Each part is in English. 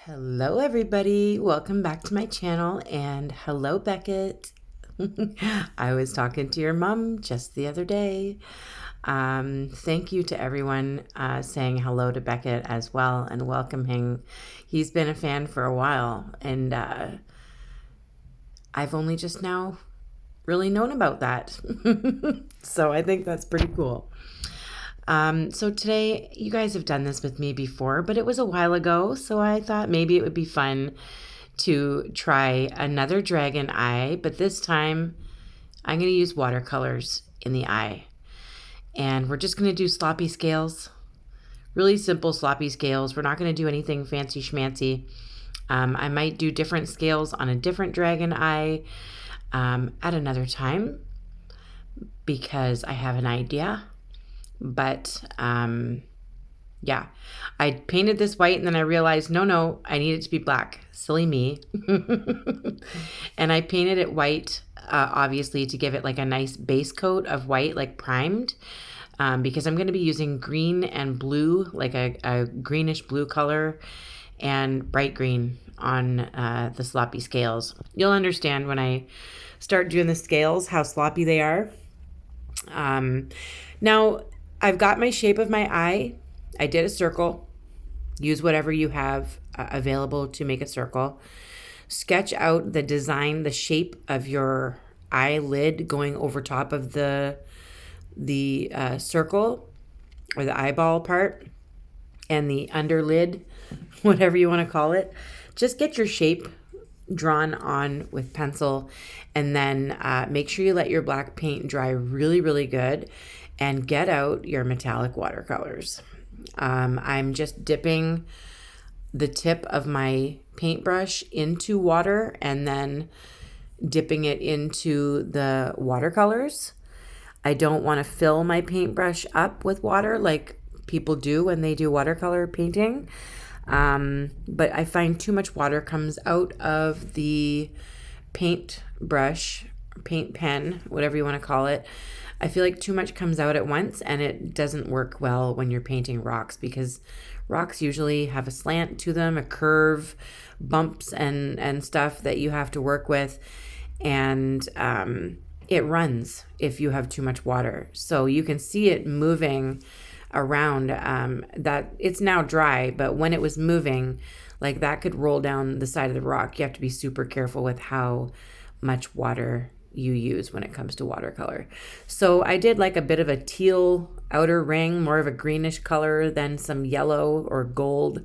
Hello everybody, welcome back to my channel, and hello Beckett. I was talking to your mom just the other day. Thank you to everyone saying hello to Beckett as well and welcoming. He's been a fan for a while, and I've only just now really known about that. So I think that's pretty cool. So today, you guys have done this with me before, but it was a while ago, so I thought maybe it would be fun to try another dragon eye, but this time I'm going to use watercolors in the eye. And we're just going to do sloppy scales, really simple sloppy scales. We're not going to do anything fancy schmancy. I might do different scales on a different dragon eye at another time because I have an idea. But yeah, I painted this white and then I realized, no, I need it to be black. Silly me. And I painted it white, obviously, to give it like a nice base coat of white, like primed, because I'm going to be using green and blue, like a greenish blue color and bright green on the sloppy scales. You'll understand when I start doing the scales how sloppy they are. Now, I've got my shape of my eye. I did a circle. Use whatever you have available to make a circle. Sketch out the design, the shape of your eyelid going over top of the circle or the eyeball part and the underlid, whatever you want to call it. Just get your shape drawn on with pencil, and then make sure you let your black paint dry really, really good. And get out your metallic watercolors. I'm just dipping the tip of my paintbrush into water and then dipping it into the watercolors. I don't want to fill my paintbrush up with water like people do when they do watercolor painting. But I find too much water comes out of the paintbrush, paint pen, whatever you want to call it. I feel like too much comes out at once, and it doesn't work well when you're painting rocks because rocks usually have a slant to them, a curve, bumps and stuff that you have to work with, and it runs if you have too much water. So you can see it moving around, that it's now dry, but when it was moving, like that could roll down the side of the rock. You have to be super careful with how much water you use when it comes to watercolor. So I did like a bit of a teal outer ring, more of a greenish color than some yellow or gold.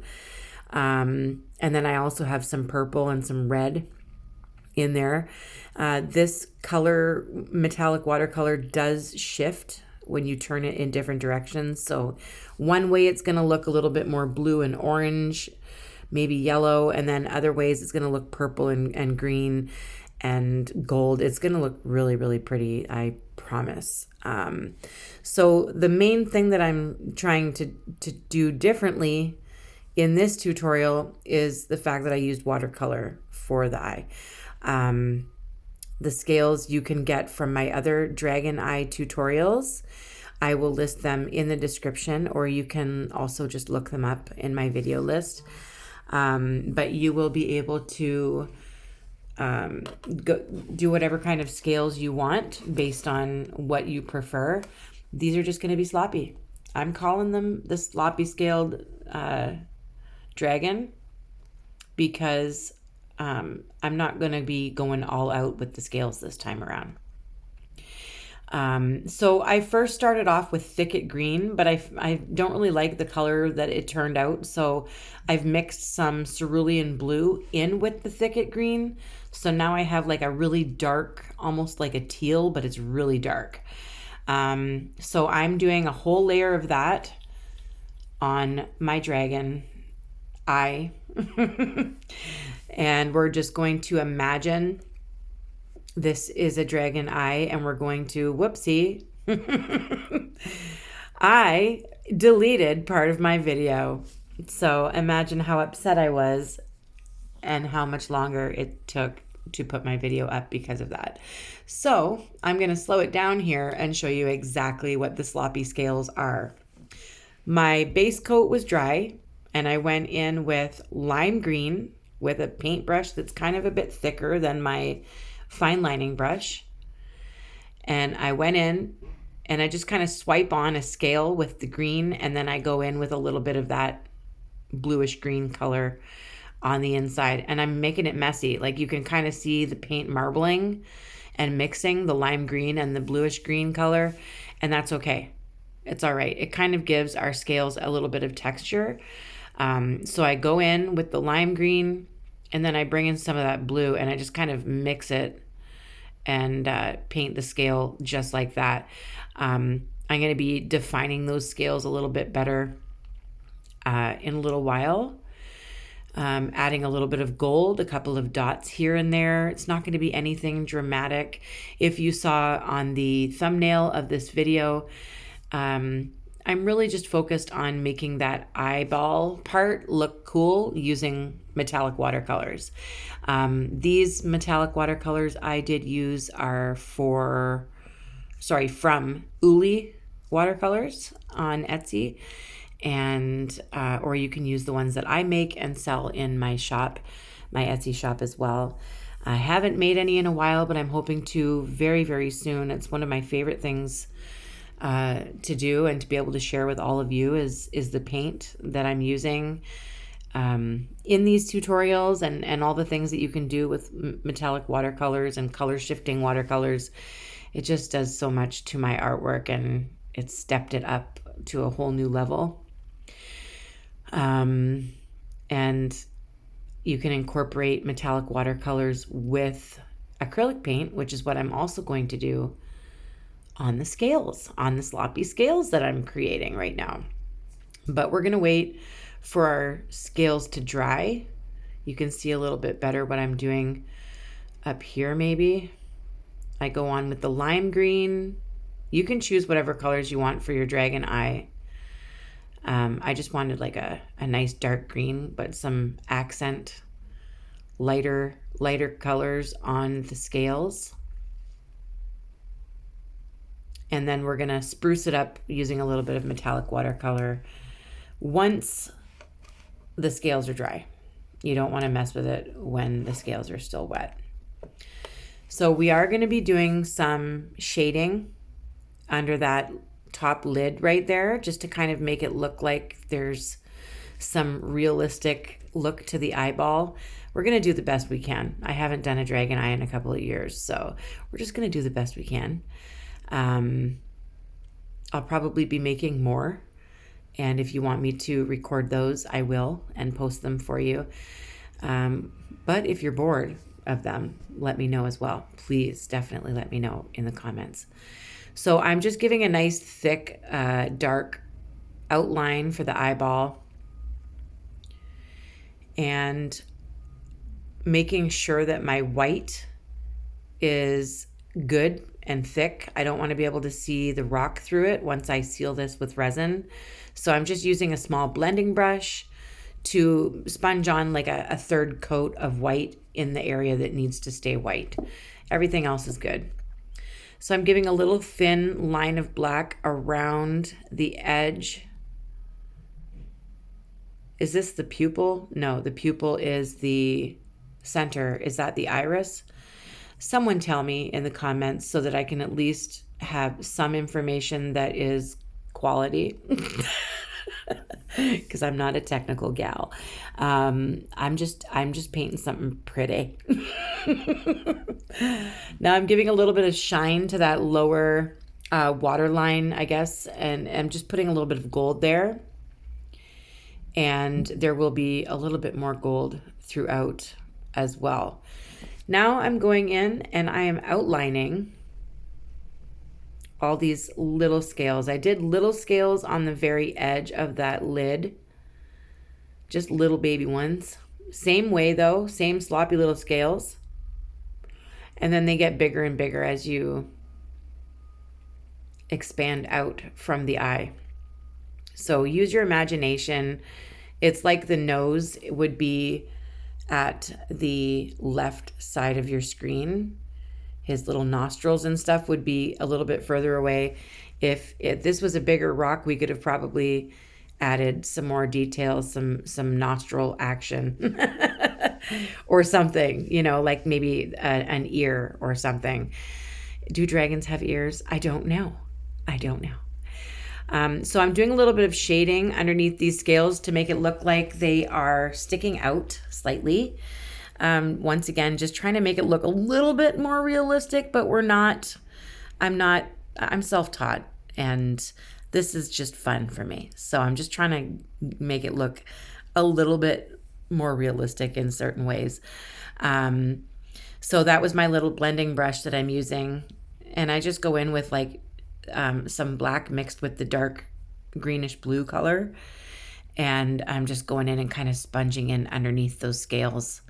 And then I also have some purple and some red in there. This color, metallic watercolor, does shift when you turn it in different directions. So one way it's going to look a little bit more blue and orange, maybe yellow, and then other ways it's going to look purple and green and gold. It's going to look really, really pretty, I promise. So the main thing that I'm trying to do differently in this tutorial is the fact that I used watercolor for the eye. The scales you can get from my other dragon eye tutorials. I will list them in the description, or you can also just look them up in my video list. But you will be able to do whatever kind of scales you want based on what you prefer. These are just going to be sloppy. I'm calling them the sloppy scaled dragon because I'm not going to be going all out with the scales this time around. So I first started off with thicket green, but I don't really like the color that it turned out. So I've mixed some cerulean blue in with the thicket green. So now I have like a really dark, almost like a teal, but it's really dark. So I'm doing a whole layer of that on my dragon eye. And we're just going to imagine this is a dragon eye, and we're going to, whoopsie, I deleted part of my video. So imagine how upset I was and how much longer it took to put my video up because of that. So I'm going to slow it down here and show you exactly what the sloppy scales are. My base coat was dry. and I went in with lime green with a paintbrush that's kind of a bit thicker than my fine lining brush. And I went in and I just kind of swipe on a scale with the green, and then I go in with a little bit of that bluish green color on the inside, and I'm making it messy. Like, you can kind of see the paint marbling and mixing the lime green and the bluish green color, and that's okay. It's all right. It kind of gives our scales a little bit of texture. So I go in with the lime green, and then I bring in some of that blue, and I just kind of mix it and paint the scale just like that. I'm going to be defining those scales a little bit better in a little while. Adding a little bit of gold, a couple of dots here and there. It's not going to be anything dramatic. If you saw on the thumbnail of this video, I'm really just focused on making that eyeball part look cool using metallic watercolors. These metallic watercolors I did use are from Iuilewatercolours on Etsy. And or you can use the ones that I make and sell in my shop, my Etsy shop as well. I haven't made any in a while, but I'm hoping to very, very soon. It's one of my favorite things to do and to be able to share with all of you is the paint that I'm using in these tutorials, and all the things that you can do with metallic watercolors and color shifting watercolors. It just does so much to my artwork, and it's stepped it up to a whole new level. And you can incorporate metallic watercolors with acrylic paint, which is what I'm also going to do on the scales, on the sloppy scales that I'm creating right now. But we're going to wait for our scales to dry. You can see a little bit better what I'm doing up here maybe. I go on with the lime green. You can choose whatever colors you want for your dragon eye. I just wanted like a nice dark green, but some accent lighter colors on the scales. And then we're gonna spruce it up using a little bit of metallic watercolor once the scales are dry. You don't want to mess with it when the scales are still wet. So we are going to be doing some shading under that top lid right there, just to kind of make it look like there's some realistic look to the eyeball. We're going to do the best we can. I haven't done a dragon eye in a couple of years, so we're just going to do the best we can. I'll probably be making more, and if you want me to record those, I will and post them for you. But if you're bored of them, let me know as well. Please definitely let me know in the comments. So I'm just giving a nice thick dark outline for the eyeball and making sure that my white is good and thick. I don't want to be able to see the rock through it once I seal this with resin. So I'm just using a small blending brush to sponge on like a third coat of white in the area that needs to stay white. Everything else is good. So I'm giving a little thin line of black around the edge. Is this the pupil? No, the pupil is the center. Is that the iris? Someone tell me in the comments so that I can at least have some information that is quality. Because I'm not a technical gal. I'm just painting something pretty. Now I'm giving a little bit of shine to that lower water line, I guess, and I'm just putting a little bit of gold there. And there will be a little bit more gold throughout as well. Now I'm going in and I am outlining all these little scales. I did little scales on the very edge of that lid, just little baby ones. Same way though, same sloppy little scales. And then they get bigger and bigger as you expand out from the eye. So use your imagination. It's like the nose would be at the left side of your screen. His little nostrils and stuff would be a little bit further away. If this was a bigger rock, we could have probably added some more details, some nostril action or something, you know, like maybe an ear or something. Do dragons have ears? I don't know. So I'm doing a little bit of shading underneath these scales to make it look like they are sticking out slightly. Once again, just trying to make it look a little bit more realistic, but I'm self-taught, and this is just fun for me. So I'm just trying to make it look a little bit more realistic in certain ways. So that was my little blending brush that I'm using. And I just go in with like some black mixed with the dark greenish blue color. And I'm just going in and kind of sponging in underneath those scales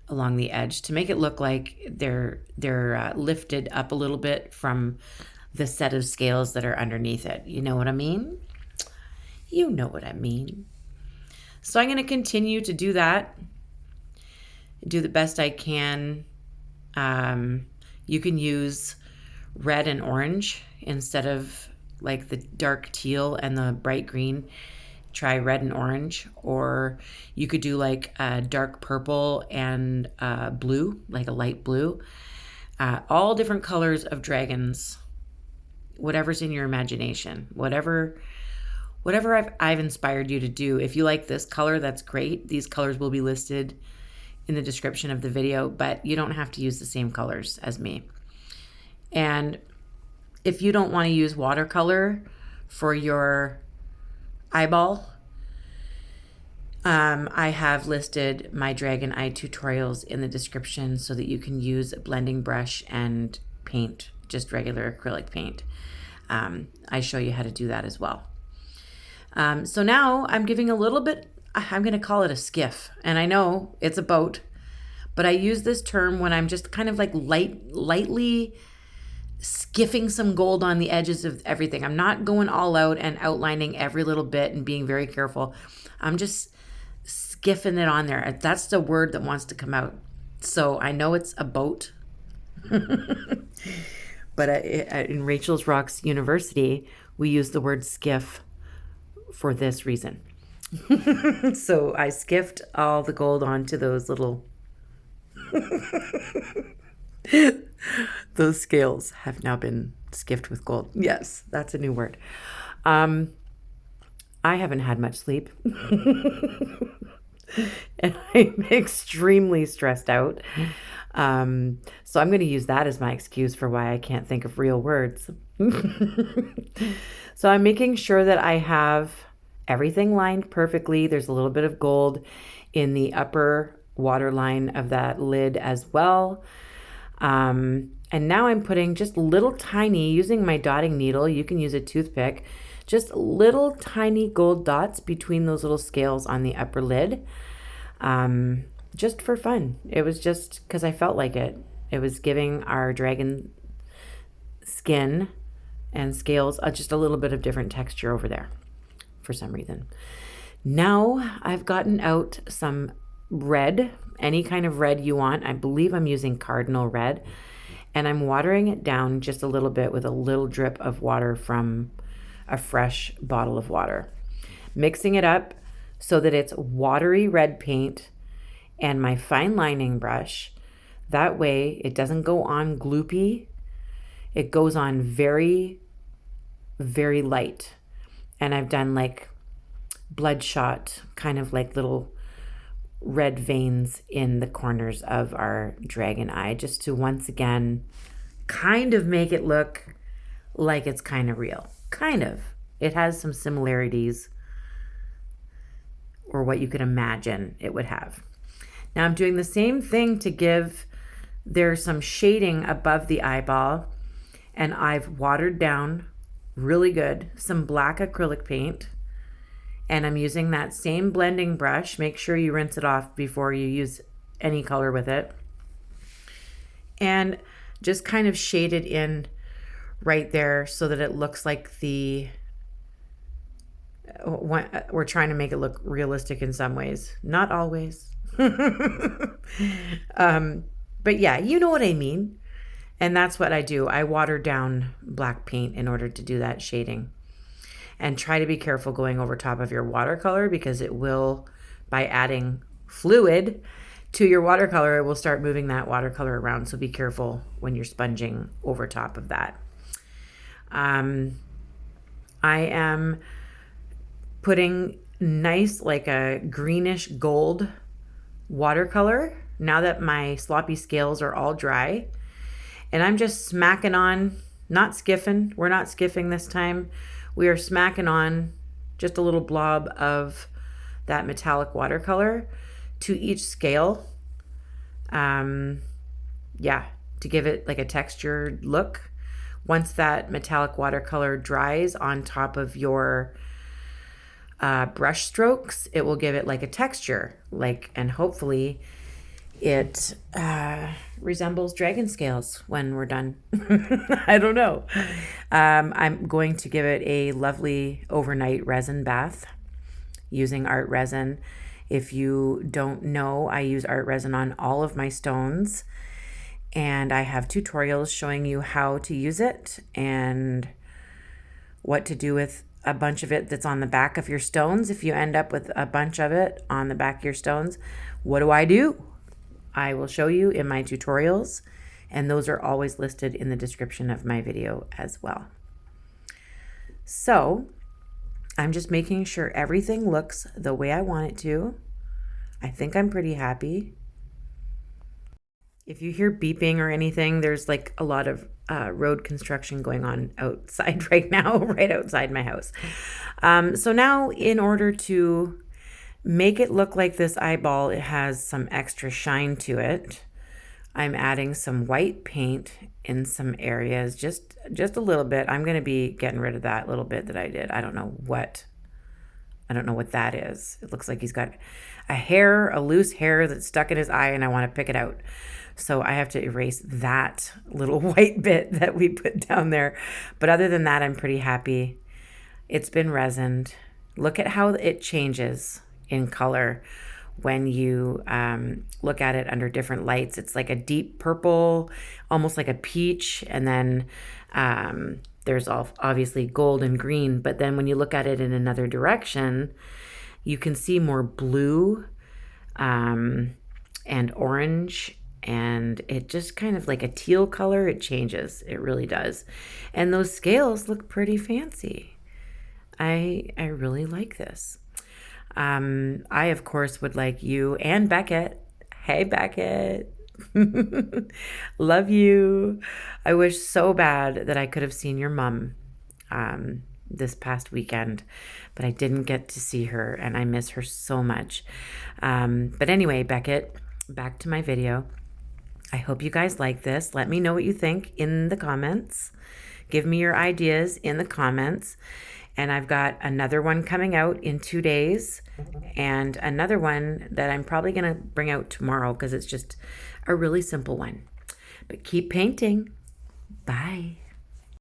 along the edge to make it look like they're lifted up a little bit from the set of scales that are underneath it. You know what I mean? You know what I mean. So I'm going to continue to do that, do the best I can. You can use red and orange instead of like the dark teal and the bright green. Try red and orange, or you could do like a dark purple and blue, like a light blue. All different colors of dragons, whatever's in your imagination, whatever I've inspired you to do. If you like this color, that's great. These colors will be listed in the description of the video, but you don't have to use the same colors as me. And if you don't want to use watercolor for your eyeball, I have listed my dragon eye tutorials in the description so that you can use a blending brush and paint, just regular acrylic paint. I show you how to do that as well. So now I'm giving a little bit, I'm going to call it a skiff. And I know it's a boat, but I use this term when I'm just kind of like lightly skiffing some gold on the edges of everything. I'm not going all out and outlining every little bit and being very careful. I'm just skiffing it on there. That's the word that wants to come out. So I know it's a boat. But in Rachel's Rocks University, we use the word skiff for this reason. So I skiffed all the gold onto those little... Those scales have now been skiffed with gold. Yes, that's a new word. I haven't had much sleep. And I'm extremely stressed out. So I'm going to use that as my excuse for why I can't think of real words. So I'm making sure that I have everything lined perfectly. There's a little bit of gold in the upper waterline of that lid as well. And now I'm putting just little tiny, using my dotting needle, you can use a toothpick, just little tiny gold dots between those little scales on the upper lid, just for fun. It was just because I felt like it. It was giving our dragon skin and scales just a little bit of different texture over there for some reason. Now I've gotten out some red, any kind of red you want. I believe I'm using cardinal red, and I'm watering it down just a little bit with a little drip of water from a fresh bottle of water, mixing it up so that it's watery red paint and my fine lining brush. That way it doesn't go on gloopy. It goes on very, very light. And I've done like bloodshot, kind of like little red veins in the corners of our dragon eye, just to once again kind of make it look like it's kind of real. Kind of. It has some similarities, or what you could imagine it would have. Now I'm doing the same thing to give there some shading above the eyeball, and I've watered down really good some black acrylic paint. And I'm using that same blending brush. Make sure you rinse it off before you use any color with it. And just kind of shade it in right there so that it looks like we're trying to make it look realistic in some ways. Not always. But yeah, you know what I mean. And that's what I do. I water down black paint in order to do that shading. And try to be careful going over top of your watercolor, because it will, by adding fluid to your watercolor, it will start moving that watercolor around. So be careful when you're sponging over top of that. I am putting nice, like a greenish gold watercolor now that my sloppy scales are all dry. And I'm just smacking on, not skiffing. We're not skiffing this time. We are smacking on just a little blob of that metallic watercolor to each scale. Yeah, to give it like a textured look. Once that metallic watercolor dries on top of your brush strokes, it will give it like a texture, and hopefully it resembles dragon scales when we're done. I don't know. I'm going to give it a lovely overnight resin bath using art resin. If you don't know, I use art resin on all of my stones, and I have tutorials showing you how to use it and what to do with a bunch of it that's on the back of your stones. If you end up with a bunch of it on the back of your stones, what do? I will show you in my tutorials, and those are always listed in the description of my video as well. So I'm just making sure everything looks the way I want it to. I think I'm pretty happy. If you hear beeping or anything, there's like a lot of road construction going on outside right now, right outside my house. So now, in order to make it look like this eyeball, it has some extra shine to it, I'm adding some white paint in some areas, just a little bit. I'm going to be getting rid of that little bit that I did. I don't know what that is. It looks like he's got a loose hair that's stuck in his eye, and I want to pick it out. So I have to erase that little white bit that we put down there. But other than that, I'm pretty happy. It's been resined. Look at how it changes in color when you look at it under different lights. It's like a deep purple, almost like a peach. And then there's obviously gold and green. But then when you look at it in another direction, you can see more blue and orange. And it just kind of like a teal color. It changes. It really does. And those scales look pretty fancy. I really like this. I, of course, would like you and Beckett. Hey, Beckett. Love you. I wish so bad that I could have seen your mom this past weekend, but I didn't get to see her, and I miss her so much. But anyway, Beckett, back to my video. I hope you guys like this. Let me know what you think in the comments. Give me your ideas in the comments. And I've got another one coming out in 2 days, and another one that I'm probably going to bring out tomorrow because it's just a really simple one. But keep painting. Bye.